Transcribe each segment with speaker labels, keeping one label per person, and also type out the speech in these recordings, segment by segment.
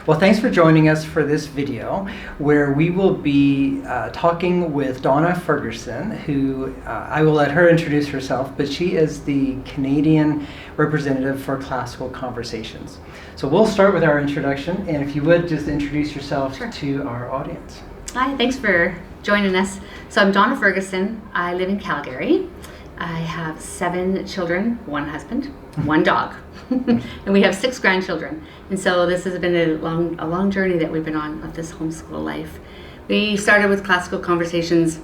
Speaker 1: Well, thanks for joining us for this video where we will be talking with Donna Ferguson, who I will let her introduce herself, but she is the Canadian representative for Classical Conversations. So we'll start with our introduction, and if you would just introduce yourself to our audience.
Speaker 2: Hi, thanks for joining us. So I'm Donna Ferguson. I live in Calgary. I have 7 children, 1 husband, 1 dog, and we have 6 grandchildren. And so this has been a long journey that we've been on of this homeschool life. We started with Classical Conversations.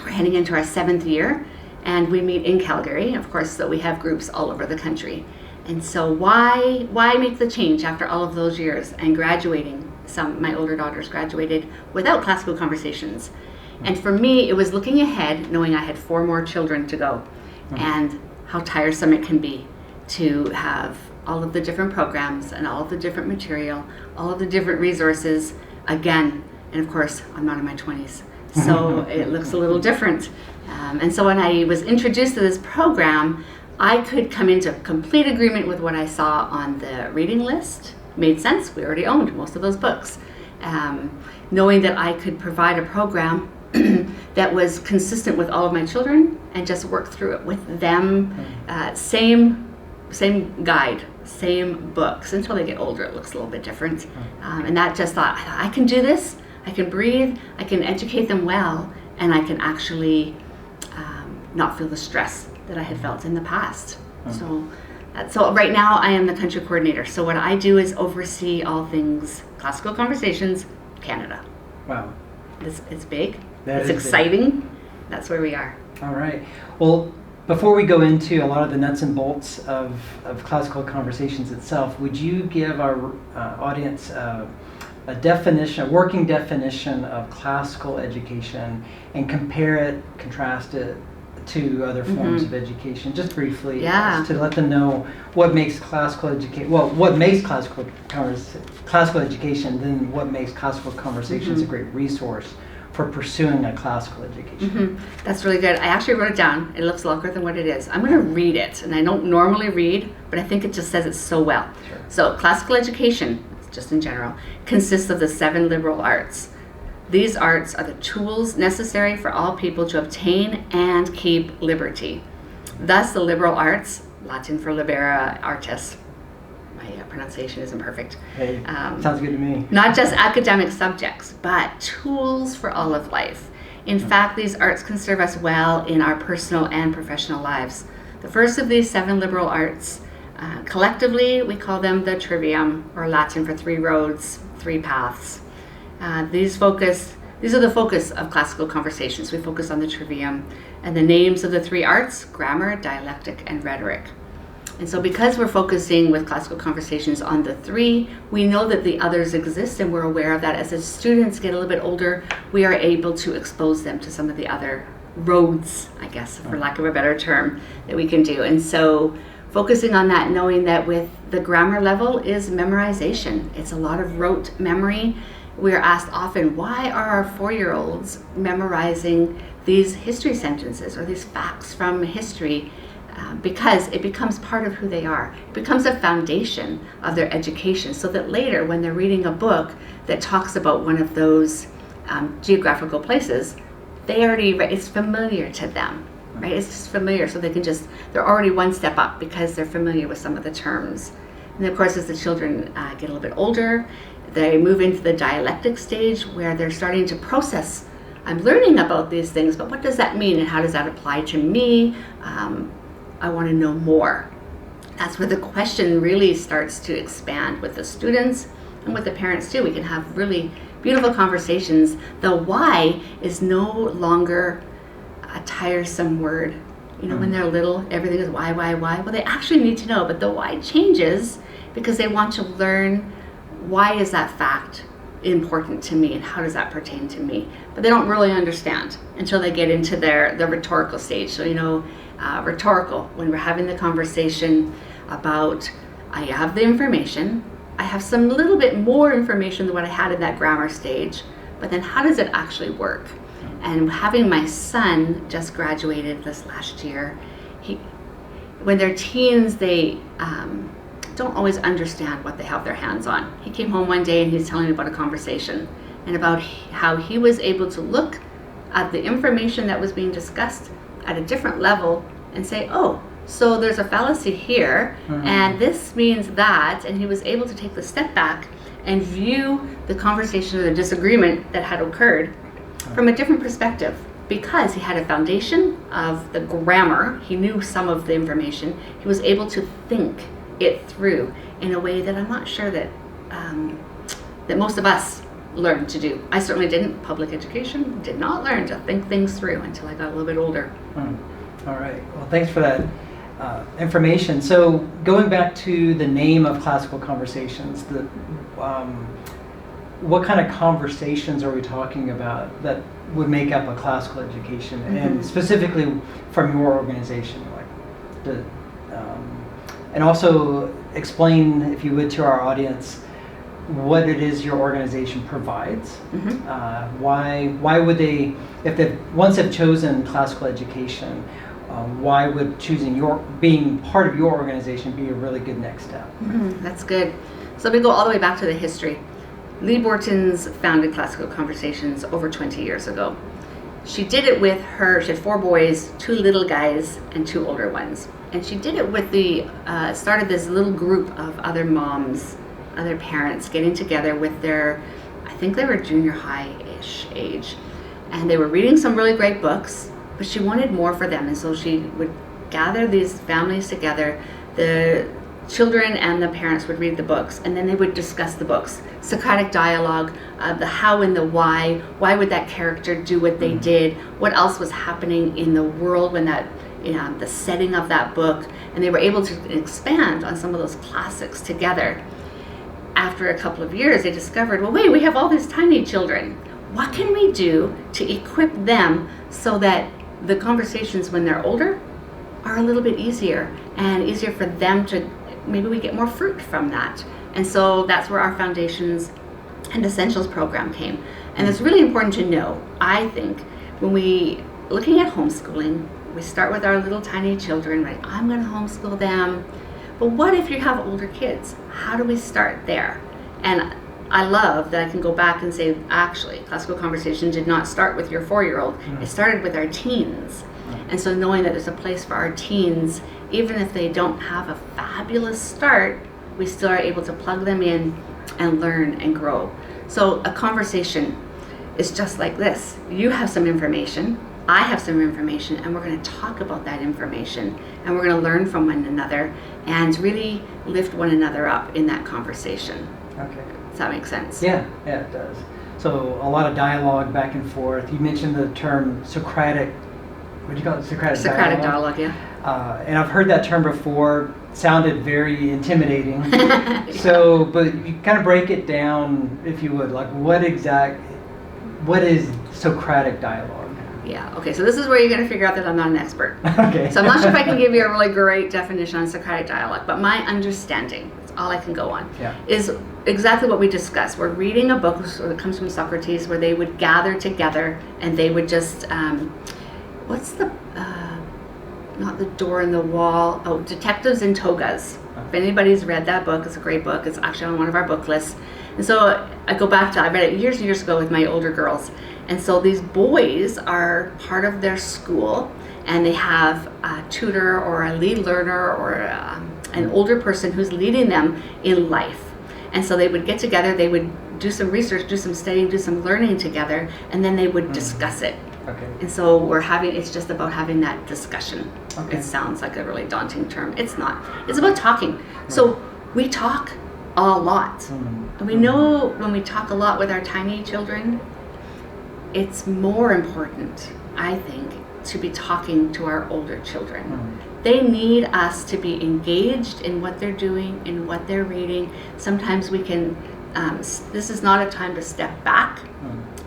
Speaker 2: We're heading into our 7th year, and we meet in Calgary, of course, so we have groups all over the country. And so why make the change after all of those years and graduating? My older daughters graduated without Classical Conversations. And for me, it was looking ahead, knowing I had 4 more children to go, and how tiresome it can be to have all of the different programs and all of the different material, all of the different resources again. And of course, I'm not in my 20s, so it looks a little different. And so when I was introduced to this program, I could come into complete agreement with what I saw on the reading list. Made sense, we already owned most of those books. Knowing that I could provide a program that was consistent with all of my children and just work through it with them. Same guide, same books. Until they get older, it looks a little bit different. And that just thought, I can do this, I can breathe, I can educate them well, and I can actually not feel the stress that I had felt in the past. So right now I am the country coordinator. So what I do is oversee all things Classical Conversations Canada.
Speaker 1: Wow.
Speaker 2: It's big.
Speaker 1: That
Speaker 2: it's exciting. Big. That's where we are.
Speaker 1: All right. Well, before we go into a lot of the nuts and bolts of Classical Conversations itself, would you give our audience a working definition of classical education, and compare it, contrast it to other forms of education, just briefly, to let them know what makes classical education, classical education, then what makes Classical Conversations a great resource for pursuing a classical education.
Speaker 2: That's really good. I actually wrote it down. It looks longer than what it is. I'm going to read it, and I don't normally read, but I think it just says it so well.
Speaker 1: Sure.
Speaker 2: So classical education, just in general, consists of the 7 liberal arts. These arts are the tools necessary for all people to obtain and keep liberty. Thus, the liberal arts, Latin for libera artis, my pronunciation isn't perfect.
Speaker 1: Hey, sounds good to me.
Speaker 2: Not just academic subjects, but tools for all of life. In fact, these arts can serve us well in our personal and professional lives. The first of these 7 liberal arts, collectively, we call them the Trivium, or Latin for 3 roads, 3 paths. These are the focus of Classical Conversations. We focus on the Trivium, and the names of the 3 arts: grammar, dialectic, and rhetoric. And so because we're focusing with Classical Conversations on the 3, we know that the others exist, and we're aware of that. As the students get a little bit older, we are able to expose them to some of the other roads, I guess, for lack of a better term, that we can do. And so focusing on that, knowing that with the grammar level is memorization. It's a lot of rote memory. We're asked often, why are our 4-year-olds memorizing these history sentences or these facts from history? Because it becomes part of who they are. It becomes a foundation of their education, so that later when they're reading a book that talks about one of those geographical places, it's familiar to them, right? It's just familiar, so they're already one step up because they're familiar with some of the terms. And of course, as the children get a little bit older, they move into the dialectic stage where they're starting to process, I'm learning about these things, but what does that mean and how does that apply to me? I want to know more. That's where the question really starts to expand with the students and with the parents too. We can have really beautiful conversations. The why is no longer a tiresome word. You know, when they're little, everything is why? Well, they actually need to know, but the why changes because they want to learn, why is that fact important to me and how does that pertain to me? But they don't really understand until they get into the rhetorical stage. So, rhetorical, when we're having the conversation about, I have the information, I have some little bit more information than what I had in that grammar stage, but then how does it actually work? And having my son just graduated this last year, when they're teens, they don't don't always understand what they have their hands on. He came home one day and he's telling me about a conversation and about how he was able to look at the information that was being discussed at a different level and say, oh, so there's a fallacy here, and this means that, and he was able to take the step back and view the conversation or the disagreement that had occurred from a different perspective, because he had a foundation of the grammar. He knew some of the information. He was able to think it through in a way that I'm not sure that that most of us learned to do. I certainly didn't. Public education did not learn to think things through until I got a little bit older.
Speaker 1: All right. Well, thanks for that information. So going back to the name of Classical Conversations, what kind of conversations are we talking about that would make up a classical education, and specifically from your organization, and also explain, if you would, to our audience what it is your organization provides. Why would they, if they once have chosen classical education, why would being part of your organization be a really good next step?
Speaker 2: That's good. So we go all the way back to the history. Lee Bortons founded Classical Conversations over 20 years ago. She did it with she had 4 boys, 2 little guys, and 2 older ones. And she did it with started this little group of other moms, other parents getting together with I think they were junior high-ish age. And they were reading some really great books, but she wanted more for them. And so she would gather these families together. The children and the parents would read the books, and then they would discuss the books. Socratic Dialogue, the how and the why. Why would that character do what they did? What else was happening in the world when the setting of that book? And they were able to expand on some of those classics together. After a couple of years, they discovered, well, wait, we have all these tiny children. What can we do to equip them so that the conversations when they're older are a little bit easier, and easier for them to, maybe we get more fruit from that. And so that's where our Foundations and Essentials program came. And it's really important to know, I think, when we looking at homeschooling, we start with our little tiny children, right? I'm going to homeschool them. But what if you have older kids? How do we start there? And I love that I can go back and say, actually, Classical Conversation did not start with your 4-year-old. It started with our teens. And so knowing that there's a place for our teens, even if they don't have a fabulous start, we still are able to plug them in and learn and grow. So a conversation is just like this. You have some information, I have some information, and we're going to talk about that information, and we're going to learn from one another and really lift one another up in that conversation.
Speaker 1: Okay.
Speaker 2: Does that make sense?
Speaker 1: Yeah, it does. So a lot of dialogue back and forth. You mentioned the term Socratic, what do you call it?
Speaker 2: Socratic dialogue, yeah.
Speaker 1: And I've heard that term before. Sounded very intimidating. So, but you kind of break it down, if you would, like what is Socratic dialogue?
Speaker 2: Yeah, okay, so this is where you're going to figure out that I'm not an expert.
Speaker 1: Okay.
Speaker 2: So I'm not sure if I can give you a really great definition on Socratic dialogue, but my understanding, that's all I can go on, is exactly what we discussed. We're reading a book that comes from Socrates where they would gather together and they would just, not the door in the wall, Detectives in Togas. If anybody's read that book, it's a great book. It's actually on one of our book lists. And so I go back to, I read it years and years ago with my older girls. And so these boys are part of their school, and they have a tutor or a lead learner or an older person who's leading them in life. And so they would get together, they would do some research, do some studying, do some learning together, and then they would discuss it.
Speaker 1: Okay.
Speaker 2: And so it's just about having that discussion.
Speaker 1: Okay.
Speaker 2: It sounds like a really daunting term. It's not. It's about talking. So we talk a lot. And we know when we talk a lot with our tiny children, it's more important, I think, to be talking to our older children. They need us to be engaged in what they're doing, in what they're reading. Sometimes we can, this is not a time to step back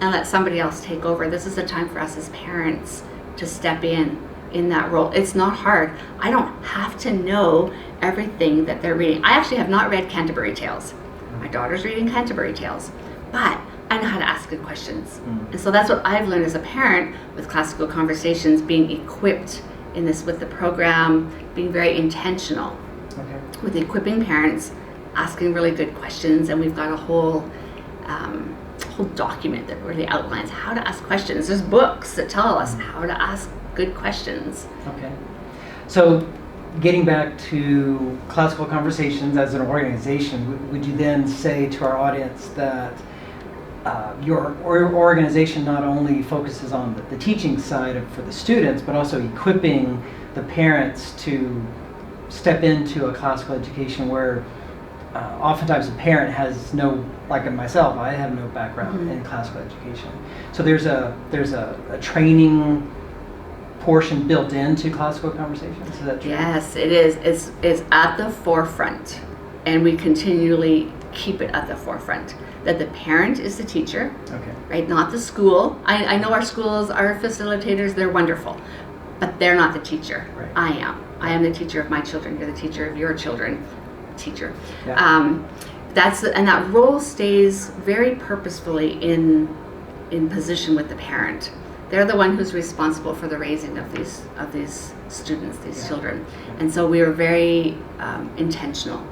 Speaker 2: and let somebody else take over. This is a time for us as parents to step in that role. It's not hard. I don't have to know everything that they're reading. I actually have not read Canterbury Tales. My daughter's reading Canterbury Tales, but I know how to ask good questions. And so that's what I've learned as a parent with Classical Conversations, being equipped in this with the program, being very intentional.
Speaker 1: Okay.
Speaker 2: with equipping parents, asking really good questions, and we've got a whole document that really outlines how to ask questions. There's books that tell us how to ask good questions.
Speaker 1: Okay. So getting back to Classical Conversations as an organization, would you then say to our audience that your organization not only focuses on the teaching side for the students, but also equipping the parents to step into a classical education where oftentimes a parent has no, like myself, I have no background in classical education. So there's a training portion built into Classical Conversations. Is that true?
Speaker 2: Yes, it is. It's at the forefront, and we continually keep it at the forefront. That the parent is the teacher,
Speaker 1: okay,
Speaker 2: right? Not the school. I know our schools, our facilitators, they're wonderful, but they're not the teacher.
Speaker 1: Right.
Speaker 2: I am. I am the teacher of my children. You're the teacher of your children. Teacher.
Speaker 1: Yeah.
Speaker 2: And that role stays very purposefully in position with the parent. They're the one who's responsible for the raising of these students, these children, and so we are very intentional.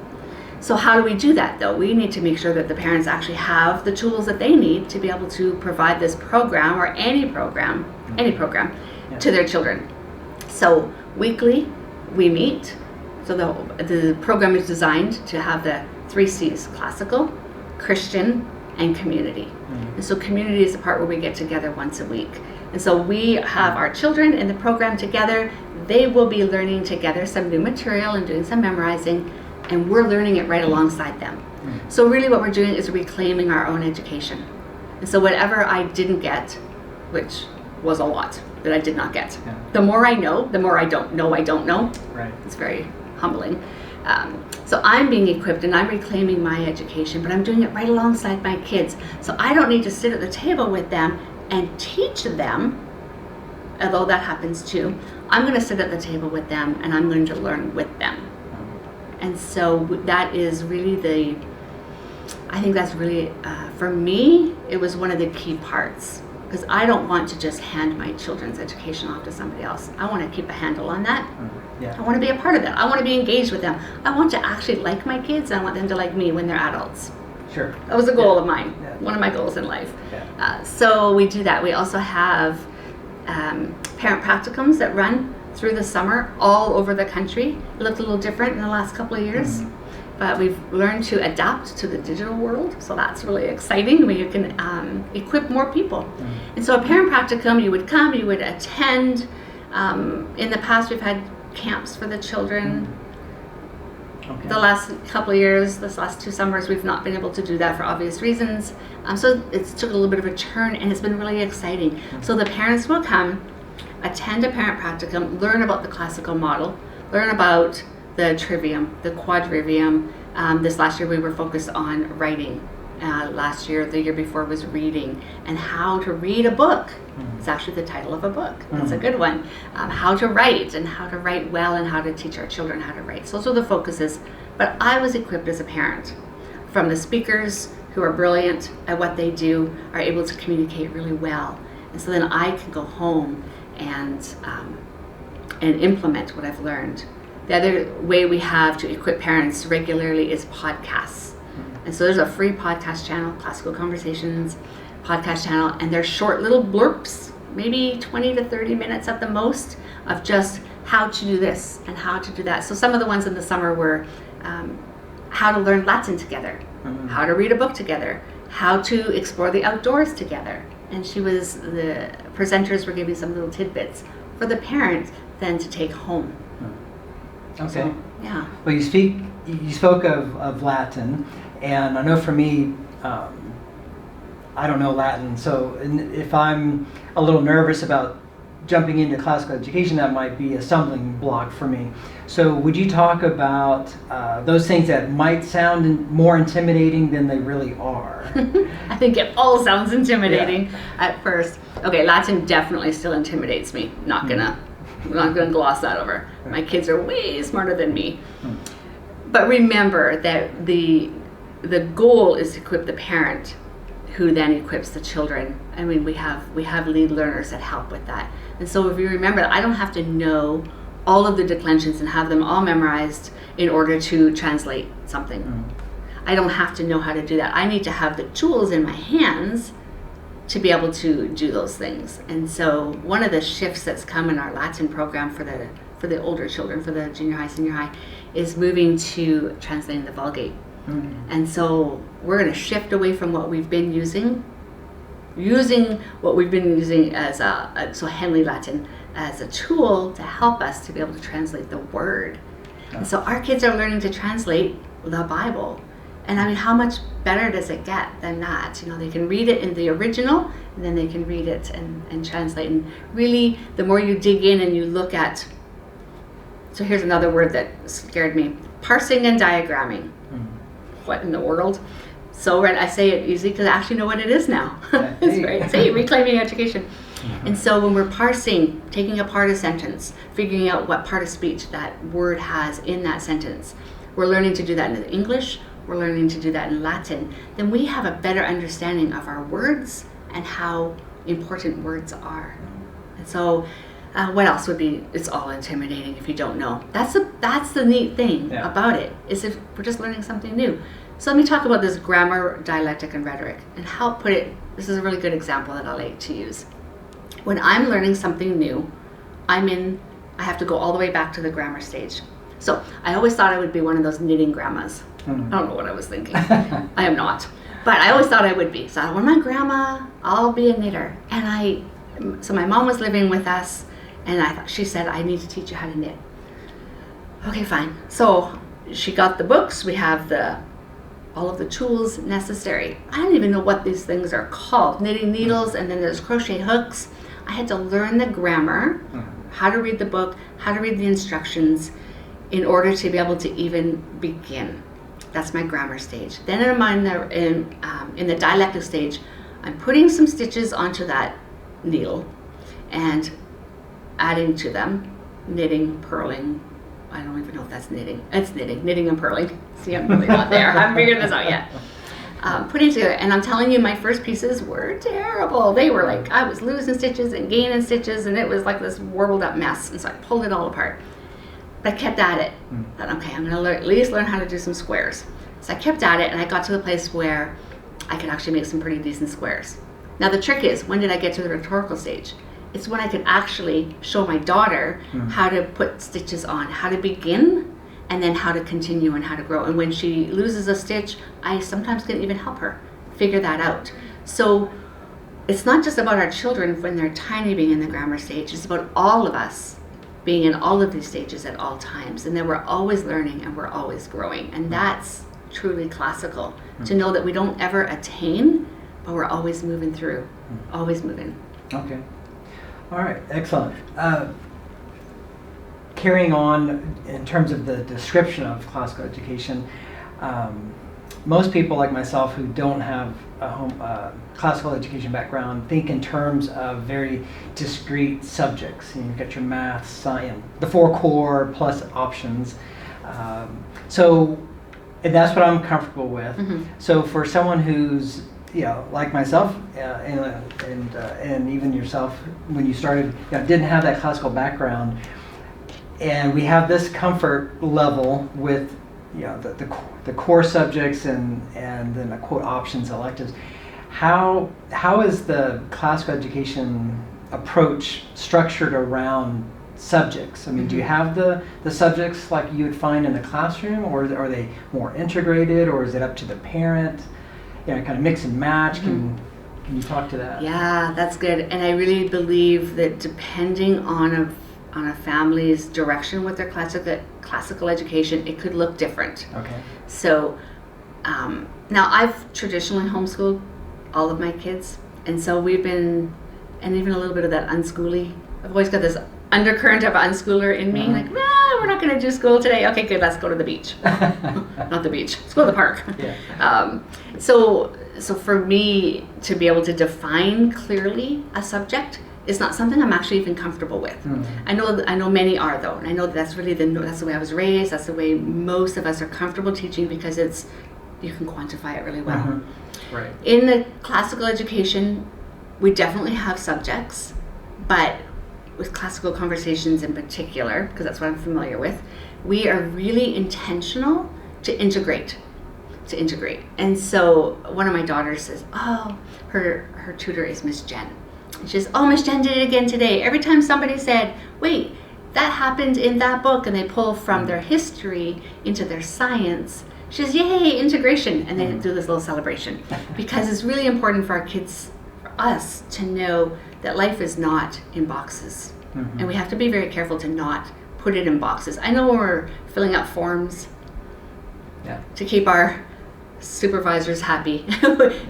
Speaker 2: So how do we do that, though? We need to make sure that the parents actually have the tools that they need to be able to provide this program or any program to their children. So weekly we meet. So the program is designed to have the 3 C's: classical, Christian, and community. And so community is the part where we get together once a week. And so we have our children in the program together. They will be learning together some new material and doing some memorizing, and we're learning it right alongside them. So really what we're doing is reclaiming our own education. And so whatever I didn't get, which was a lot that I did not get, the more I know, the more I don't know.
Speaker 1: Right.
Speaker 2: It's very humbling. So I'm being equipped and I'm reclaiming my education, but I'm doing it right alongside my kids. So I don't need to sit at the table with them and teach them, although that happens too. I'm going to sit at the table with them and I'm going to learn with them. And so that is really I think that's really, for me, it was one of the key parts. Because I don't want to just hand my children's education off to somebody else. I want to keep a handle on that. I want to be a part of that. I want to be engaged with them. I want to actually like my kids. I want them to like me when they're adults.
Speaker 1: Sure.
Speaker 2: That was a goal of mine. One of my goals in life. So we do that. We also have parent practicums that run through the summer all over the country. It looked a little different in the last couple of years. But we've learned to adapt to the digital world, so that's really exciting. We can equip more people. And so a parent practicum, you would come, you would attend. In the past, we've had camps for the children. The last couple of years, this last 2 summers, we've not been able to do that for obvious reasons. So it's took a little bit of a turn, and it's been really exciting. So the parents will come, attend a parent practicum, learn about the classical model, learn about the Trivium, the Quadrivium. This last year we were focused on writing. Last year, the year before, was reading and how to read a book. It's actually the title of a book. That's a good one. How to write and how to write well and how to teach our children how to write. So those are the focuses. But I was equipped as a parent. From the speakers who are brilliant at what they do, are able to communicate really well. And so then I can go home and implement what I've learned. The other way we have to equip parents regularly is podcasts. And so there's a free podcast channel, Classical Conversations podcast channel, and they're short little blurps, maybe 20 to 30 minutes at the most, of just how to do this and how to do that. So some of the ones in the summer were how to learn Latin together, how to read a book together, how to explore the outdoors together. And the presenters were giving some little tidbits for the parent then to take home.
Speaker 1: Okay.
Speaker 2: So, yeah.
Speaker 1: Well, you spoke of Latin, and I know for me, I don't know Latin, so if I'm a little nervous about jumping into classical education, that might be a stumbling block for me. So would you talk about those things that might sound more intimidating than they really are?
Speaker 2: I think it all sounds intimidating at first. Okay, Latin definitely still intimidates me. I'm not gonna gloss that over. My kids are way smarter than me. But remember that the goal is to equip the parent, who then equips the children. I mean, we have lead learners that help with that. And so if you remember, I don't have to know all of the declensions and have them all memorized in order to translate something. I don't have to know how to do that. I need to have the tools in my hands to be able to do those things. And so one of the shifts that's come in our Latin program for the older children, for the junior high, senior high, is moving to translating the Vulgate. And so we're going to shift away from what we've been using what we've been using as so Henley Latin as a tool to help us to be able to translate the Word. And so our kids are learning to translate the Bible. And I mean, how much better does it get than that? You know, they can read it in the original, and then they can read it and translate. And really, the more you dig in and you look at, so here's another word that scared me, parsing and diagramming. What in the world? So I say it easy because I actually know what it is now. It's right. See, reclaiming education. And so when we're parsing, taking apart a sentence, figuring out what part of speech that word has in that sentence, we're learning to do that in English, we're learning to do that in Latin, then we have a better understanding of our words and how important words are. And so what else would be, it's all intimidating if you don't know. That's the neat thing about it, is if we're just learning something new. So let me talk about this grammar, dialectic, and rhetoric, and how put it, this is a really good example that I like to use. When I'm learning something new, I have to go all the way back to the grammar stage. So I always thought I would be one of those knitting grandmas. I don't know what I was thinking. I am not. But I always thought I would be. So when my grandma, I'll be a knitter. And so my mom was living with us, and she said, I need to teach you how to knit. Okay, fine. So she got the books. We have all of the tools necessary. I don't even know what these things are called. Knitting needles, and then there's crochet hooks. I had to learn the grammar, how to read the book, how to read the instructions in order to be able to even begin. That's my grammar stage. Then in the dialectic stage, I'm putting some stitches onto that needle and adding to them, knitting, purling. I don't even know if that's knitting. It's knitting and purling. See, I'm really not there. I haven't figured this out yet. Putting it together, and I'm telling you, my first pieces were terrible. They were like, I was losing stitches and gaining stitches, and it was like this warbled up mess. And so I pulled it all apart. But I kept at it. Thought, okay, I'm going to at least learn how to do some squares. So I kept at it, and I got to the place where I could actually make some pretty decent squares. Now the trick is, when did I get to the rhetorical stage? It's when I could actually show my daughter how to put stitches on, how to begin, and then how to continue and how to grow. And when she loses a stitch, I sometimes can even help her figure that out. So it's not just about our children when they're tiny being in the grammar stage, it's about all of us being in all of these stages at all times. And then we're always learning and we're always growing. And that's truly classical, to know that we don't ever attain, but we're always moving through, always moving.
Speaker 1: Okay. All right, excellent. Carrying on in terms of the description of classical education, most people like myself who don't have a classical education background think in terms of very discrete subjects. You've got your math, science, the four core plus options. And that's what I'm comfortable with. So for someone who's like myself, and even yourself, when you started, didn't have that classical background, and we have this comfort level with, the core subjects and then the quote options, electives. How is the classical education approach structured around subjects? I mean, do you have the subjects like you would find in the classroom, or are they more integrated, or is it up to the parent? Kind of mix and match. Can you talk to that?
Speaker 2: Yeah, that's good. And I really believe that depending on a family's direction with their classical education, it could look different.
Speaker 1: Okay.
Speaker 2: So now I've traditionally homeschooled all of my kids, and so we've been, and even a little bit of that unschooly. I've always got this undercurrent of unschooler in me, like, we're not going to do school today. Okay, good, let's go to the beach. Not the beach, let's go to the park.
Speaker 1: Yeah.
Speaker 2: So for me to be able to define clearly a subject is not something I'm actually even comfortable with. I know many are, though, and I know that's really that's the way I was raised. That's the way most of us are comfortable teaching, because you can quantify it really well.
Speaker 1: Right.
Speaker 2: In the classical education, we definitely have subjects, but with classical conversations in particular, because that's what I'm familiar with, we are really intentional to integrate. And so one of my daughters says, oh, her tutor is Miss Jen. And she says, oh, Miss Jen did it again today. Every time somebody said, wait, that happened in that book, and they pull from their history into their science, she says, yay, integration. And they do this little celebration. Because it's really important for our kids, for us, to know that life is not in boxes. And we have to be very careful to not put it in boxes. I know when we're filling out forms to keep our supervisors happy,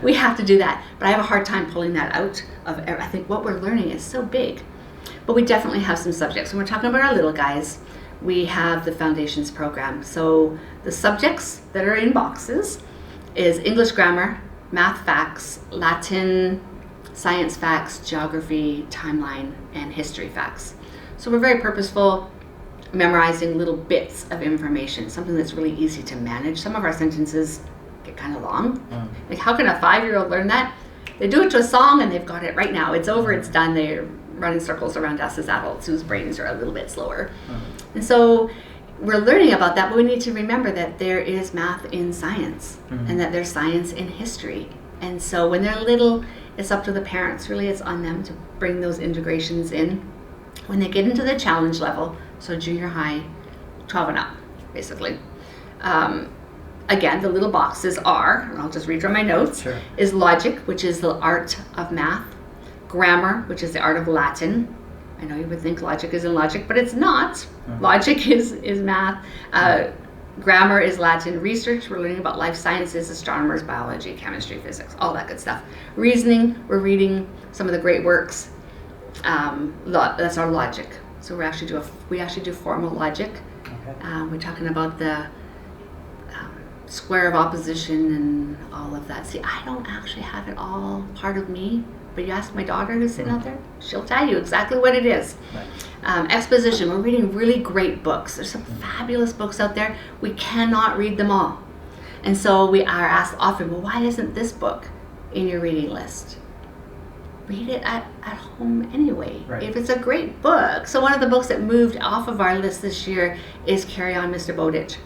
Speaker 2: we have to do that. But I have a hard time pulling that out of, I think what we're learning is so big. But we definitely have some subjects. When we're talking about our little guys, we have the Foundations program. So the subjects that are in boxes is English grammar, math facts, Latin, science facts, geography, timeline, and history facts. So we're very purposeful, memorizing little bits of information, something that's really easy to manage. Some of our sentences get kind of long. Like, how can a 5-year-old learn that? They do it to a song and they've got it right now. It's over, it's done. They're running circles around us as adults whose brains are a little bit slower. And so we're learning about that, but we need to remember that there is math in science and that there's science in history. And so when they're little, it's up to the parents. Really, it's on them to bring those integrations in. When they get into the challenge level, so junior high, 12 and up, basically. Again, the little boxes are, and I'll just read from my notes, is logic, which is the art of math, grammar, which is the art of Latin. I know you would think logic is in logic, but it's not. Logic is math. Grammar is Latin. Research, we're learning about life sciences, astronomers, biology, chemistry, physics, all that good stuff. Reasoning, we're reading some of the great works. That's our logic. So we actually do formal logic. We're talking about the square of opposition and all of that. See, I don't actually have it all part of me, but you ask my daughter who's sitting out there, she'll tell you exactly what it is. Exposition, we're reading really great books. There's some fabulous books out there. We cannot read them all. And so we are asked often, well, why isn't this book in your reading list? Read it at home anyway. If it's a great book. So one of the books that moved off of our list this year is Carry On, Mr. Bowditch,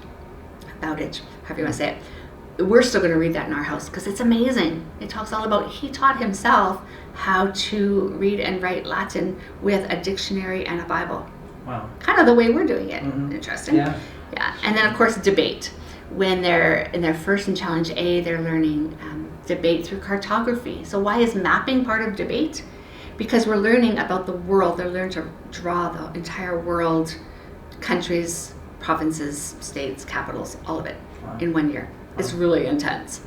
Speaker 2: however you want to say it. We're still going to read that in our house because it's amazing. It talks all about, he taught himself how to read and write Latin with a dictionary and a Bible.
Speaker 1: Wow.
Speaker 2: Kind of the way we're doing it. Interesting.
Speaker 1: Yeah.
Speaker 2: And then of course debate. When they're in their first in Challenge A, they're learning debate through cartography. So why is mapping part of debate? Because we're learning about the world. They're learning to draw the entire world, countries, provinces, states, capitals, all of it in 1 year. It's really intense.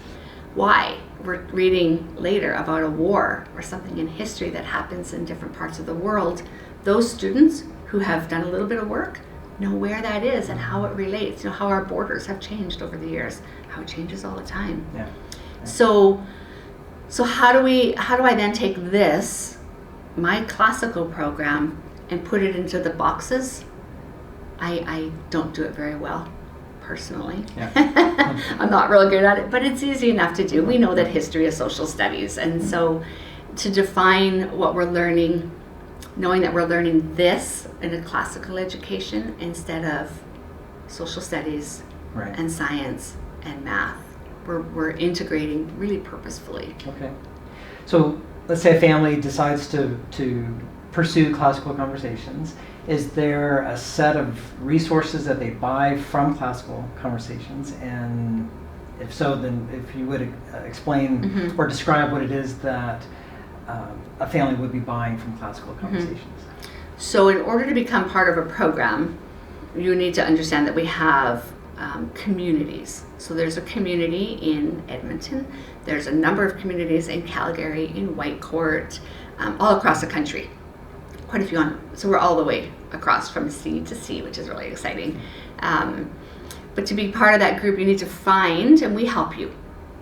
Speaker 2: Why? We're reading later about a war or something in history that happens in different parts of the world. Those students who have done a little bit of work know where that is and how it relates, how our borders have changed over the years, how it changes all the time. So how do I then take this, my classical program, and put it into the boxes? I don't do it very well, personally. I'm not real good at it, but it's easy enough to do. We know that history is social studies, and so to define what we're learning, knowing that we're learning this in a classical education instead of social studies and science and math, we're integrating really purposefully.
Speaker 1: So let's say a family decides to pursue classical conversations. Is there a set of resources that they buy from classical conversations? And if so, then if you would explain or describe what it is that a family would be buying from classical conversations.
Speaker 2: So in order to become part of a program, you need to understand that we have communities. So there's a community in Edmonton. There's a number of communities in Calgary, in Whitecourt, all across the country. Quite a few so we're all the way across from sea to sea, which is really exciting. But to be part of that group, you need to find, and we help you,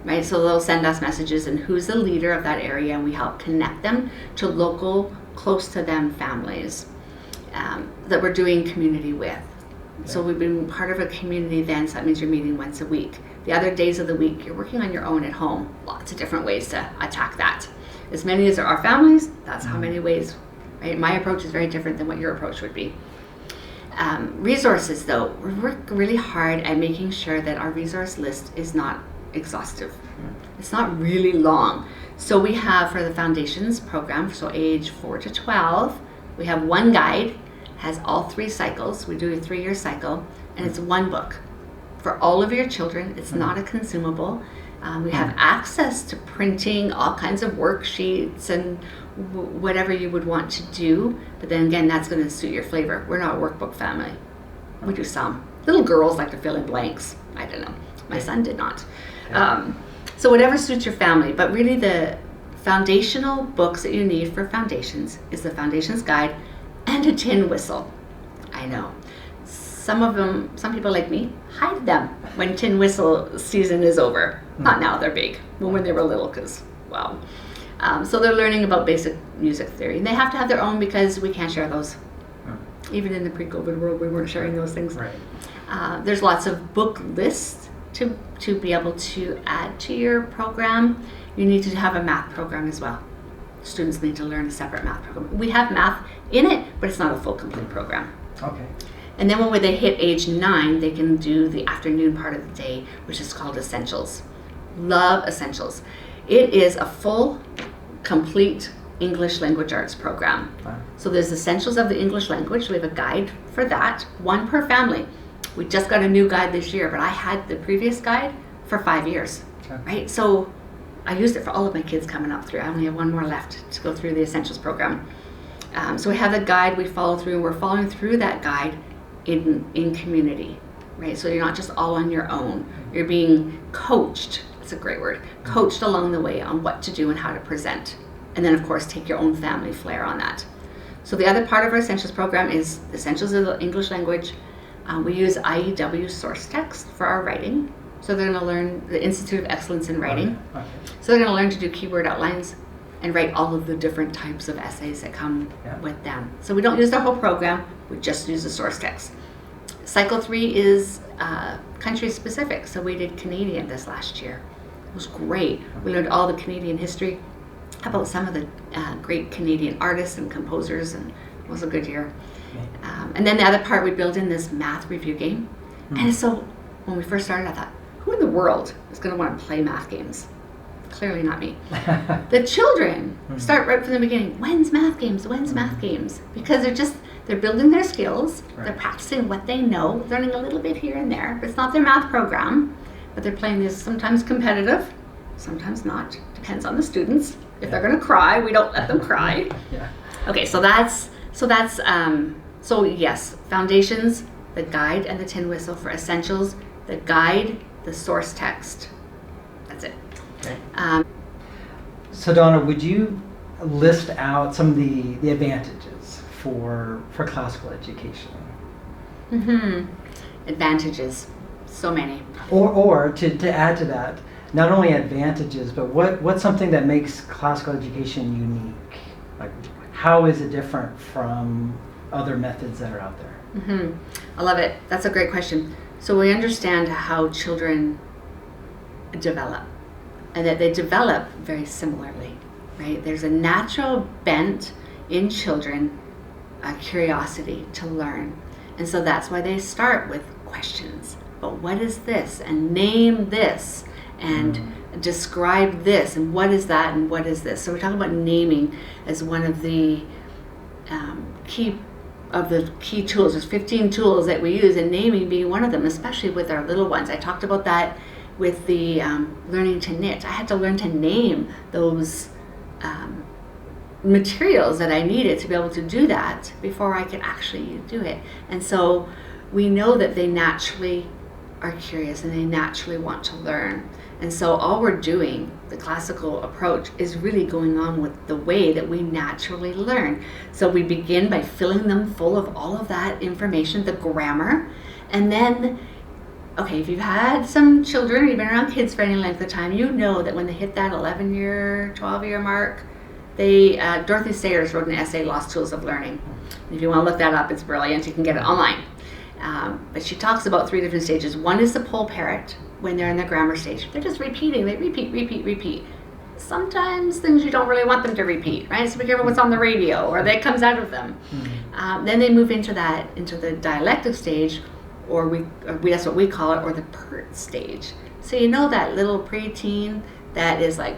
Speaker 2: right? So they'll send us messages and who's the leader of that area, and we help connect them to local, close to them families that we're doing community with. So we've been part of a community then, so that means you're meeting once a week. The other days of the week, you're working on your own at home. Lots of different ways to attack that. As many as there are families, that's how many ways right? My approach is very different than what your approach would be. Resources, though, we work really hard at making sure that our resource list is not exhaustive. It's not really long. So we have, for the foundations program, so age 4 to 12, we have one guide, has all 3 cycles. We do a 3-year cycle, and it's one book for all of your children. It's not a consumable. We have access to printing all kinds of worksheets and whatever you would want to do, but then again, that's going to suit your flavor. We're not a workbook family. We do some. Little girls like to fill in blanks. I don't know. My son did not. So whatever suits your family, but really the foundational books that you need for foundations is the Foundations Guide and a tin whistle. I know. Some people like me, hide them when tin whistle season is over. Not now, they're big. But when they were little, because, wow. So they're learning about basic music theory. And they have to have their own because we can't share those. Even in the pre-COVID world, we weren't sharing those things. Right. There's lots of book lists to be able to add to your program. You need to have a math program as well. Students need to learn a separate math program. We have math in it, but it's not a full complete program.
Speaker 1: Okay.
Speaker 2: And then when they hit age 9, they can do the afternoon part of the day, which is called Essentials. Love Essentials. It is a full, complete English language arts program. Wow. So there's Essentials of the English language. We have a guide for that, one per family. We just got a new guide this year, but I had the previous guide for 5 years, right? So I used it for all of my kids coming up through. I only have one more left to go through the Essentials program. So we have a guide we follow through, and we're following through that guide in community, right? So you're not just all on your own. You're being coached. That's a great word. Coached along the way on what to do and how to present. And then, of course, take your own family flair on that. So the other part of our Essentials program is Essentials of the English language. We use IEW source text for our writing. So they're going to learn the Institute of Excellence in Writing. Okay. So they're going to learn to do keyword outlines and write all of the different types of essays that come with them. So we don't use the whole program, we just use the source text. Cycle 3 is country specific. So we did Canadian this last year. It was great. We learned all the Canadian history, about some of the great Canadian artists and composers, and it was a good year. And then the other part, we built in this math review game. And so when we first started, I thought, who in the world is going to want to play math games? Clearly not me. The children start right from the beginning. When's math games? When's math games? Because they're building their skills. Right. They're practicing what they know, learning a little bit here and there. It's not their math program, but they're playing this sometimes competitive, sometimes not. Depends on the students. If they're going to cry, we don't let them cry. Okay, so yes, foundations, the guide and the tin whistle. For essentials, the guide, the source text. That's it. Okay.
Speaker 1: So Donna, would you list out some of the advantages for classical education?
Speaker 2: Advantages, so many.
Speaker 1: Or to add to that, not only advantages, but what's something that makes classical education unique? Like, how is it different from other methods that are out there?
Speaker 2: I love it. That's a great question. So we understand how children develop, and that they develop very similarly, right? There's a natural bent in children, a curiosity to learn. And so that's why they start with questions. But what is this? And name this. And describe this. And what is that? And what is this? So we're talking about naming as one of the key tools. There's 15 tools that we use, and naming being one of them, especially with our little ones. I talked about that with the learning to knit. I had to learn to name those materials that I needed to be able to do that before I could actually do it. And so we know that they naturally are curious and they naturally want to learn. And so all we're doing, the classical approach, is really going on with the way that we naturally learn. So we begin by filling them full of all of that information, the grammar, and then, okay, if you've had some children or you've been around kids for any length of time, you know that when they hit that 11-year, 12-year mark, Dorothy Sayers wrote an essay, Lost Tools of Learning. And if you want to look that up, it's brilliant. You can get it online. But she talks about 3 different stages. One is the poll parrot, when they're in the grammar stage. They're just repeating. They repeat. sometimes things you don't really want them to repeat, right? So be careful what's on the radio or that comes out of them. Then they move into the dialectic stage, or that's what we call it, or the PERT stage. So you know that little preteen that is like,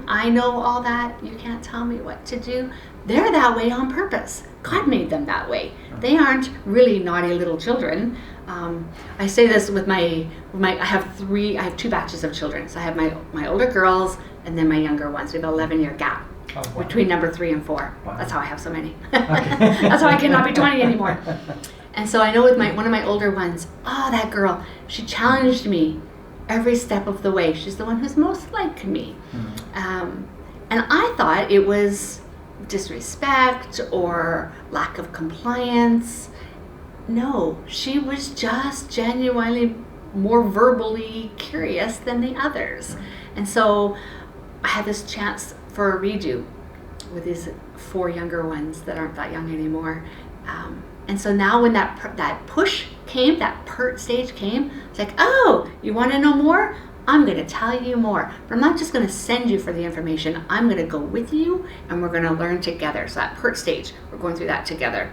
Speaker 2: I know all that, you can't tell me what to do. They're that way on purpose. God made them that way. They aren't really naughty little children. I say this with I have 2 batches of children. So I have my older girls and then my younger ones. We have an 11-year gap between number 3 and 4. Wow. That's how I have so many. That's how I cannot be 20 anymore. And so I know with one of my older ones, that girl, she challenged me every step of the way. She's the one who's most like me. And I thought it was disrespect or lack of compliance. No, she was just genuinely more verbally curious than the others. And so I had this chance for a redo with these 4 younger ones that aren't that young anymore. And so now when that push came, that PERT stage came, it's like, oh, you want to know more? I'm going to tell you more. But I'm not just going to send you for the information. I'm going to go with you and we're going to learn together. So that PERT stage, we're going through that together.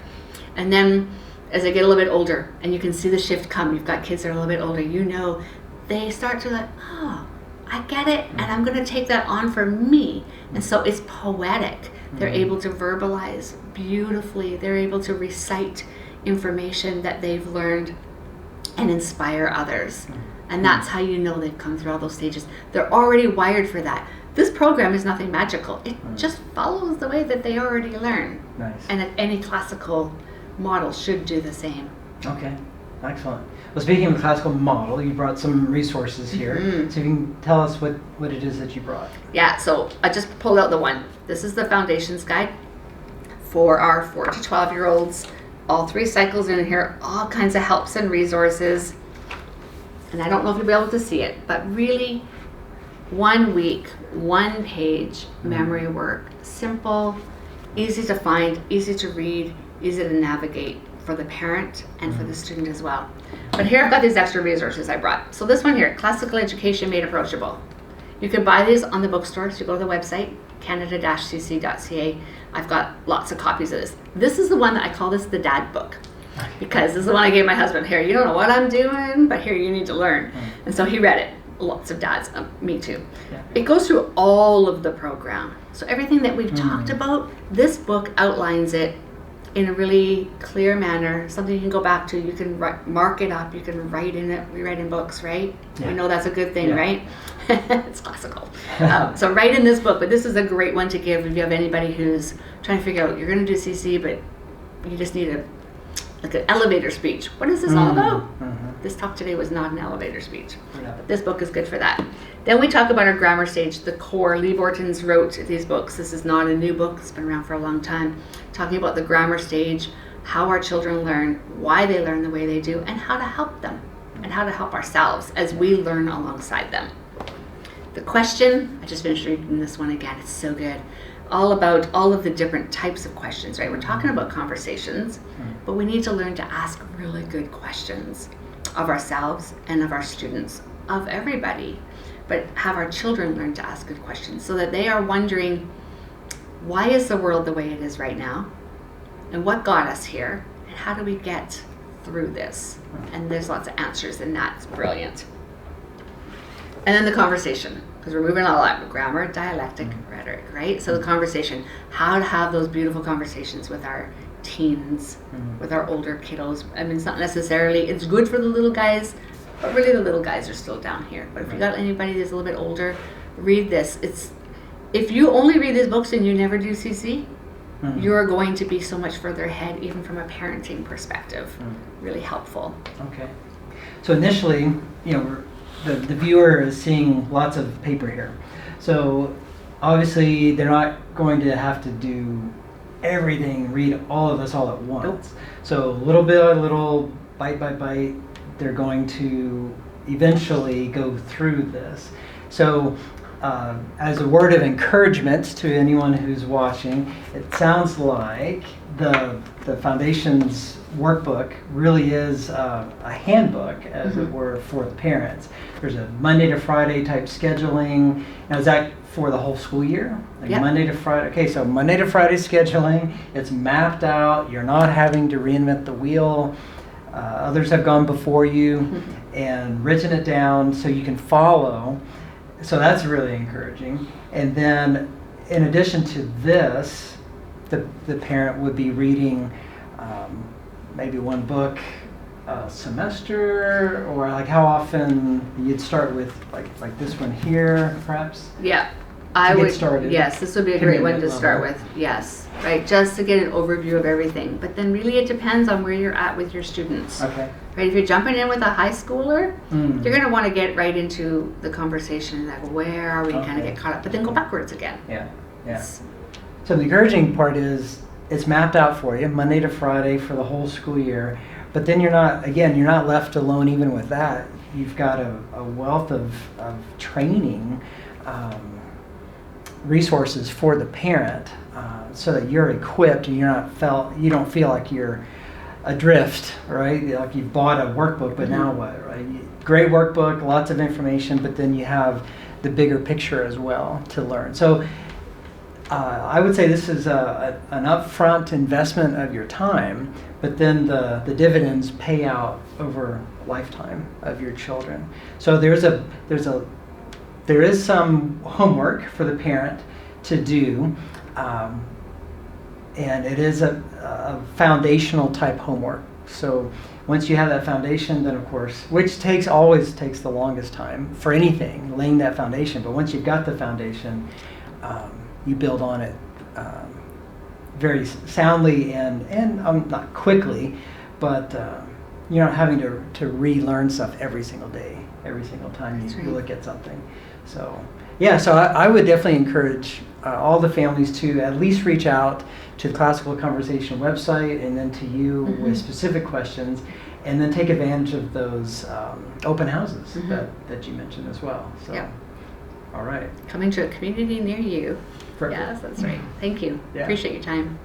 Speaker 2: And then as I get a little bit older and you can see the shift come, you've got kids that are a little bit older, they start to like, oh, I get it, and I'm going to take that on for me. And so it's poetic. They're able to verbalize beautifully. They're able to recite information that they've learned and inspire others. And that's how you know they've come through all those stages. They're already wired for that. This program is nothing magical. It just follows the way that they already learn.
Speaker 1: Nice.
Speaker 2: And any classical model should do the same.
Speaker 1: Okay, excellent. Well, speaking of the classical model, you brought some resources here. So you can tell us what it is that you brought.
Speaker 2: Yeah, so I just pulled out the one. This is the Foundations Guide for our 4 to 12-year-olds. All 3 cycles in here, all kinds of helps and resources. And I don't know if you'll be able to see it, but really 1 week, 1 page memory work. Simple, easy to find, easy to read, easy to navigate for the parent and for the student as well. But here I've got these extra resources I brought. So this one here, Classical Education Made Approachable. You can buy these on the bookstore. So you go to the website, canada-cc.ca. I've got lots of copies of this. This is the one that I call this the dad book, because this is the one I gave my husband. Here, you don't know what I'm doing, but here, you need to learn. And so he read it. Lots of dads, me too. Yeah. It goes through all of the program. So everything that we've talked about, this book outlines it in a really clear manner, something you can go back to. You can mark it up, you can write in it. We write in books, right? Yeah. We know that's a good thing, right? It's classical. So write in this book, but this is a great one to give if you have anybody who's trying to figure out, you're going to do CC, but you just need an elevator speech. What is this all about? This talk today was not an elevator speech, but this book is good for that. Then we talk about our grammar stage, the core. Lee Borton's wrote these books. This is not a new book. It's been around for a long time. Talking about the grammar stage, how our children learn, why they learn the way they do, and how to help them, and how to help ourselves as we learn alongside them. The question, I just finished reading this one again. It's so good. All about all of the different types of questions, right? We're talking about conversations, but we need to learn to ask really good questions of ourselves and of our students, of everybody. But have our children learn to ask good questions so that they are wondering, why is the world the way it is right now? And what got us here? And how do we get through this? And there's lots of answers in that. It's brilliant. And then the conversation, because we're moving a lot, grammar, dialectic, rhetoric, right? So the conversation, how to have those beautiful conversations with our teens, with our older kiddos. I mean, it's not necessarily, it's good for the little guys, but really the little guys are still down here. But if you got anybody that's a little bit older, read this. If you only read these books and you never do CC, you're going to be so much further ahead, even from a parenting perspective. Really helpful.
Speaker 1: Okay. So initially, the viewer is seeing lots of paper here. So obviously they're not going to have to do everything, read all of this all at once.
Speaker 2: Nope.
Speaker 1: So little bit, little bite by bite, they're going to eventually go through this. So as a word of encouragement to anyone who's watching, it sounds like the Foundation's workbook really is a handbook, as it were, for the parents. There's a Monday to Friday type scheduling. Now, is that for the whole school year? Like
Speaker 2: Yep.
Speaker 1: Monday to Friday. Okay, so Monday to Friday scheduling. It's mapped out. You're not having to reinvent the wheel. Others have gone before you and written it down so you can follow. So that's really encouraging. And then, in addition to this, the parent would be reading maybe one book a semester, or like how often you'd start with like this one here, perhaps?
Speaker 2: Yeah.
Speaker 1: To get started.
Speaker 2: Yes, this would be a great one to
Speaker 1: Commitment
Speaker 2: start
Speaker 1: level.
Speaker 2: with. Yes, right, just to get an overview of everything. But then really it depends on where you're at with your students.
Speaker 1: Okay.
Speaker 2: Right, if you're jumping in with a high schooler,
Speaker 1: Mm.
Speaker 2: you're going to want to get right into the conversation, like where are we, kind of
Speaker 1: Okay.
Speaker 2: get caught up, but then go backwards again.
Speaker 1: Yeah. Yeah.
Speaker 2: It's-
Speaker 1: So the encouraging part is it's mapped out for you, Monday to Friday for the whole school year. But then you're not left alone even with that. You've got a wealth of training resources for the parent, so that you're equipped and you don't feel like you're adrift, right? Like you've bought a workbook, but now what, right? Great workbook, lots of information, but then you have the bigger picture as well to learn. So I would say this is an upfront investment of your time, but then the dividends pay out over a lifetime of your children. So there is some homework for the parent to do, and it is a foundational type homework. So once you have that foundation, then of course, which always takes the longest time for anything, laying that foundation. But once you've got the foundation, you build on it very soundly and not quickly, but you're not having to relearn stuff every single day, every single time
Speaker 2: That's
Speaker 1: you
Speaker 2: right.
Speaker 1: look at something. So yeah, so I would definitely encourage all the families to at least reach out to the Classical Conversation website and then to you with specific questions, and then take advantage of those open houses that you mentioned as well. So,
Speaker 2: Yeah.
Speaker 1: All right.
Speaker 2: Coming to a community near you.
Speaker 1: Perfect.
Speaker 2: Yes, that's right. Thank you.
Speaker 1: Yeah.
Speaker 2: Appreciate your time.